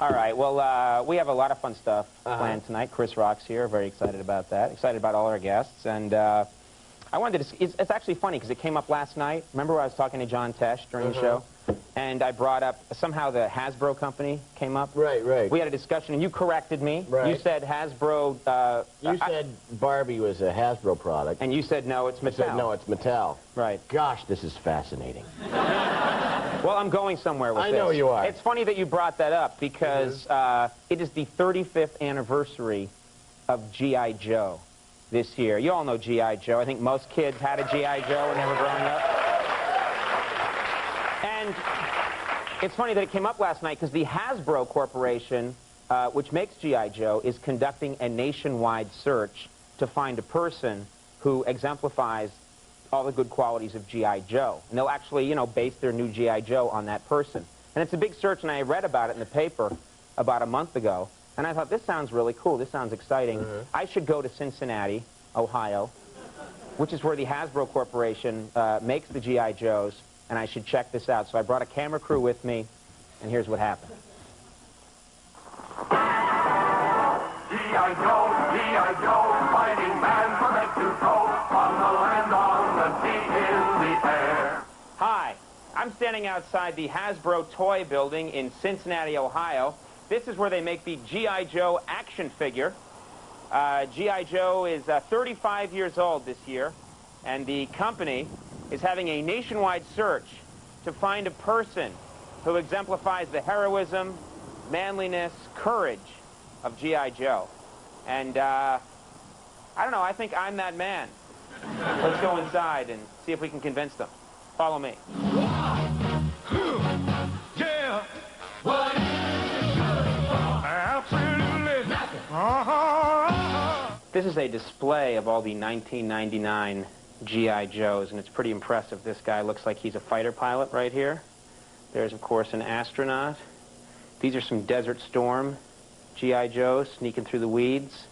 All right, well, we have a lot of fun stuff planned tonight. Chris Rock's here, very excited about that. Excited about all our guests. And I wanted to, it's actually funny because it came up last night. Remember I was talking to John Tesh during the show? And I brought up, somehow the Hasbro company came up. Right, right. We had a discussion, and you corrected me. Right. You said Hasbro... you said Barbie was a Hasbro product. And you said, no, it's Mattel. I said, no, it's Mattel. Right. Gosh, this is fascinating. Well, I'm going somewhere with this. I know you are. It's funny that you brought that up, because it is the 35th anniversary of G.I. Joe this year. You all know G.I. Joe. I think most kids had a G.I. Joe when they were growing up. And it's funny that it came up last night because the Hasbro Corporation, which makes G.I. Joe, is conducting a nationwide search to find a person who exemplifies all the good qualities of G.I. Joe. And they'll actually, you know, base their new G.I. Joe on that person. And it's a big search, and I read about it in the paper about a month ago. And I thought, this sounds really cool. This sounds exciting. I should go to Cincinnati, Ohio, which is where the Hasbro Corporation makes the G.I. Joes, and I should check this out. So I brought a camera crew with me, and here's what happened. G.I. Joe, fighting man from head to toe, on the land, on the sea, in the air. Hi, I'm standing outside the Hasbro Toy Building in Cincinnati, Ohio. This is where they make the G.I. Joe action figure. G.I. Joe is 35 years old this year, and the company is having a nationwide search to find a person who exemplifies the heroism, manliness, courage of G.I. Joe. And, I don't know, I think I'm that man. Let's go inside and see if we can convince them. Follow me. Yeah. What is it good for? Absolutely nothing. This is a display of all the 1999 G.I. Joes, and it's pretty impressive. This guy looks like he's a fighter pilot right here. There's, of course, an astronaut. These are some Desert Storm G.I. Joes sneaking through the weeds.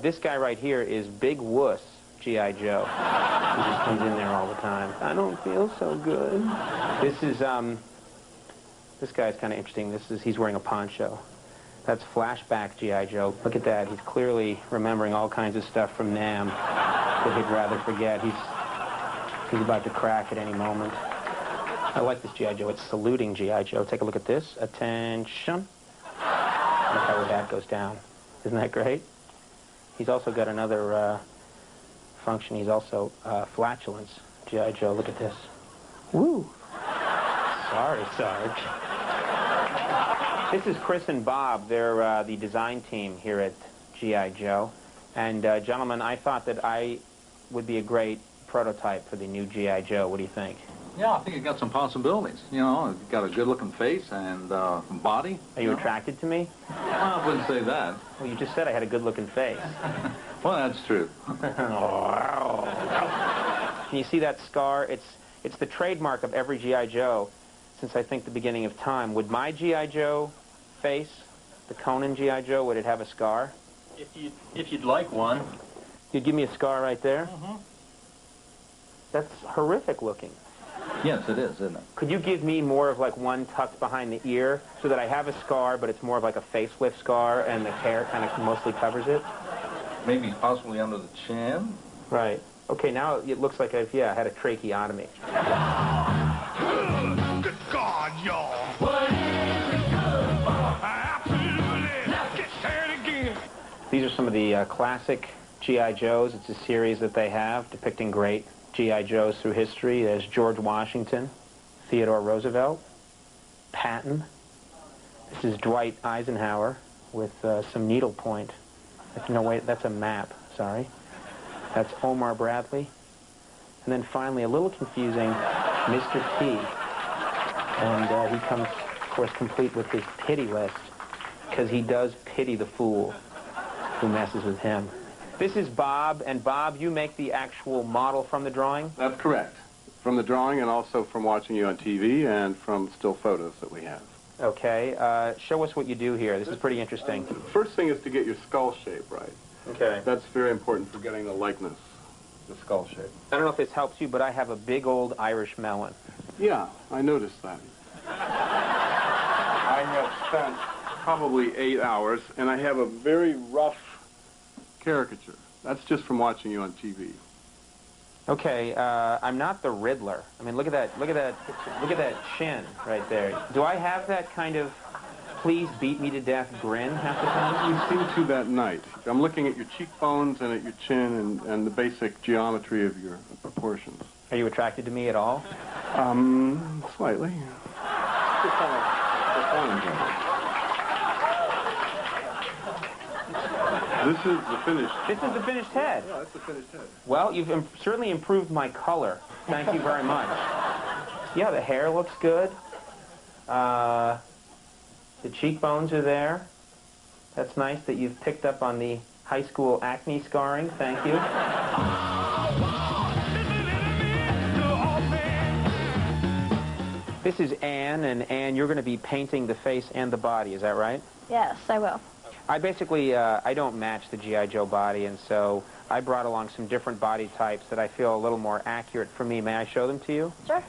This guy right here is Big Wuss G.I. Joe. He just comes in there all the time. I don't feel so good. This guy's kind of interesting. He's wearing a poncho. That's flashback G.I. Joe. Look at that. He's clearly remembering all kinds of stuff from Nam that he'd rather forget. He's about to crack at any moment. I like this G.I. Joe. It's saluting G.I. Joe. Take a look at this. Attention. Look how that goes down. Isn't that great? He's also got another function. He's also flatulence. G.I. Joe, look at this. Woo! Sorry, Sarge. This is Chris and Bob. They're the design team here at G.I. Joe. And, gentlemen, I thought that I would be a great prototype for the new G.I. Joe. What do you think? Yeah, I think it got some possibilities. You know, it's got a good-looking face and body. Are you attracted to me? Well, I wouldn't say that. Well, you just said I had a good-looking face. Well, that's true. Can you see that scar? It's the trademark of every G.I. Joe since, I think, the beginning of time. Would my G.I. Joe face, the Conan G.I. Joe, would it have a scar? If you'd like one. You'd give me a scar right there? That's horrific looking. Yes, it is, isn't it? Could you give me more of like one tucked behind the ear so that I have a scar, but it's more of like a facelift scar and the hair kind of mostly covers it? Maybe possibly under the chin. Right. Okay, now it looks like I've, had a tracheotomy. Good God, y'all. What is it good for? Absolutely nothing. Say it again. These are some of the classic G.I. Joes. It's a series that they have depicting great G.I. Joes through history. There's George Washington, Theodore Roosevelt, Patton. This is Dwight Eisenhower with some needlepoint. No, wait, that's a map, sorry. That's Omar Bradley. And then finally, a little confusing, Mr. T. And he comes, of course, complete with his pity list, because he does pity the fool who messes with him. This is Bob, and Bob, you make the actual model from the drawing? That's correct. From the drawing and also from watching you on TV and from still photos that we have. Okay. Show us what you do here. This is pretty interesting. First thing is to get your skull shape right. Okay. That's very important for getting the likeness, the skull shape. I don't know if this helps you, but I have a big old Irish melon. Yeah, I noticed that. I have spent probably 8 hours, and I have a very rough caricature. That's just from watching you on TV. Okay, I'm not the Riddler. I mean, look at that chin right there. Do I have that kind of please beat me to death grin half the time? You seem to that night. I'm looking at your cheekbones and at your chin and the basic geometry of your proportions. Are you attracted to me at all? Slightly. This is the finished. This is the finished head. Yeah, that's the finished head. Well, you've certainly improved my color. Thank you very much. Yeah, the hair looks good. The cheekbones are there. That's nice that you've picked up on the high school acne scarring. Thank you. This is Anne, and Anne, you're going to be painting the face and the body. Is that right? Yes, I will. I basically, I don't match the G.I. Joe body, and so I brought along some different body types that I feel a little more accurate for me. May I show them to you? Sure.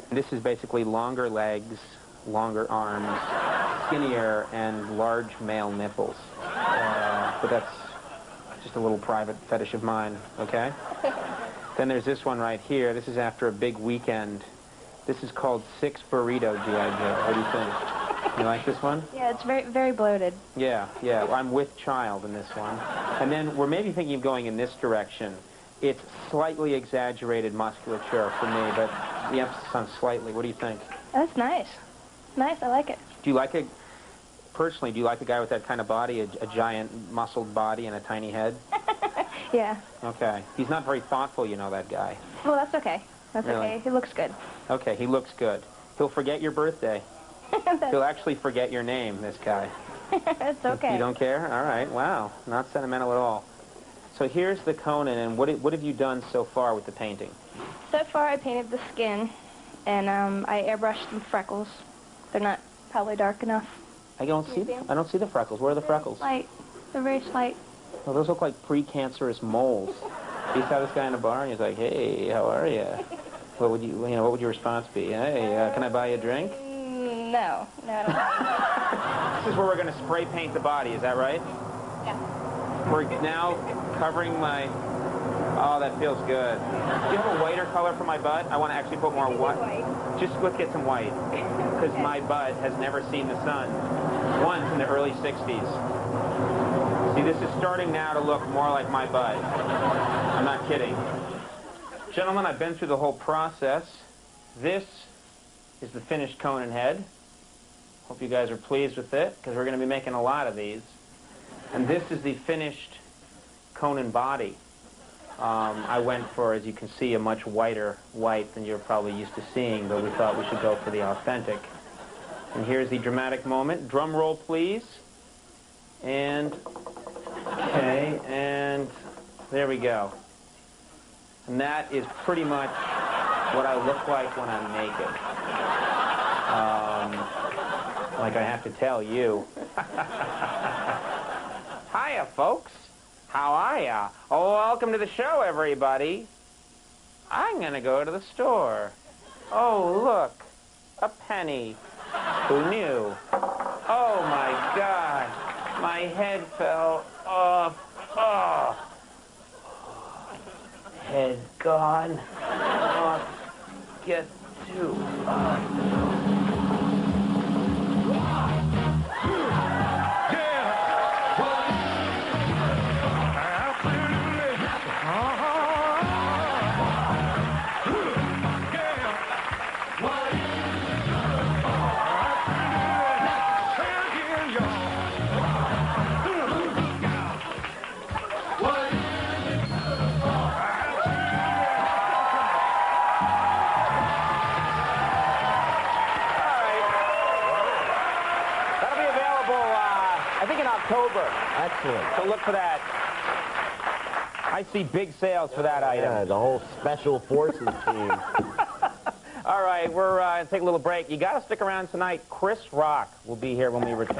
This is basically longer legs, longer arms, skinnier, and large male nipples. But that's just a little private fetish of mine, okay? Then there's this one right here. This is after a big weekend. This is called 6 Burrito G.I. Joe. What do you think? You like this one? Yeah, it's very, very bloated. Yeah. Well, I'm with child in this one. And then we're maybe thinking of going in this direction. It's slightly exaggerated musculature for me, but the emphasis on slightly. What do you think? That's nice. Nice, I like it. Do you like personally, do you like a guy with that kind of body, a giant muscled body and a tiny head? Yeah. Okay. He's not very thoughtful, you know, that guy. Well, that's okay. That's Really? okay. He looks good. Okay, he looks good. He'll forget your birthday. He'll actually forget your name, this guy. It's okay. You don't care? All right. Wow. Not sentimental at all. So here's the Conan, and what have you done so far with the painting? So far, I painted the skin, and I airbrushed some freckles. They're not probably dark enough. I don't see the freckles. Where are the freckles? Slight. They're very slight. Well, those look like precancerous moles. You saw this guy in a bar, and he's like, "Hey, how are you?" What would what would your response be? Hey, can I buy you a drink? No, I don't. This is where we're going to spray paint the body. Is that right? Yeah. We're now covering my... Oh, that feels good. Do you have a whiter color for my butt? I want to actually put more white. Just let's get some white. Because my butt has never seen the sun. Once in the early 60s. See, this is starting now to look more like my butt. I'm not kidding. Gentlemen, I've been through the whole process. This is the finished Conan head. Hope you guys are pleased with it, because we're going to be making a lot of these. And this is the finished Conan body. I went for, as you can see, a much whiter white than you're probably used to seeing, but we thought we should go for the authentic. And here's the dramatic moment. Drum roll, please. And, okay, and there we go. And that is pretty much what I look like when I'm naked. Like I have to tell you. Hiya, folks. How are ya? Oh, welcome to the show, everybody. I'm going to go to the store. Oh, look. A penny. Who knew? Oh, my God. My head fell off. Oh. Head gone. Oh, get to... October. Excellent. So look for that. I see big sales for that item. Yeah, the whole Special Forces team. All right, we're going to take a little break. You got to stick around tonight. Chris Rock will be here when we return.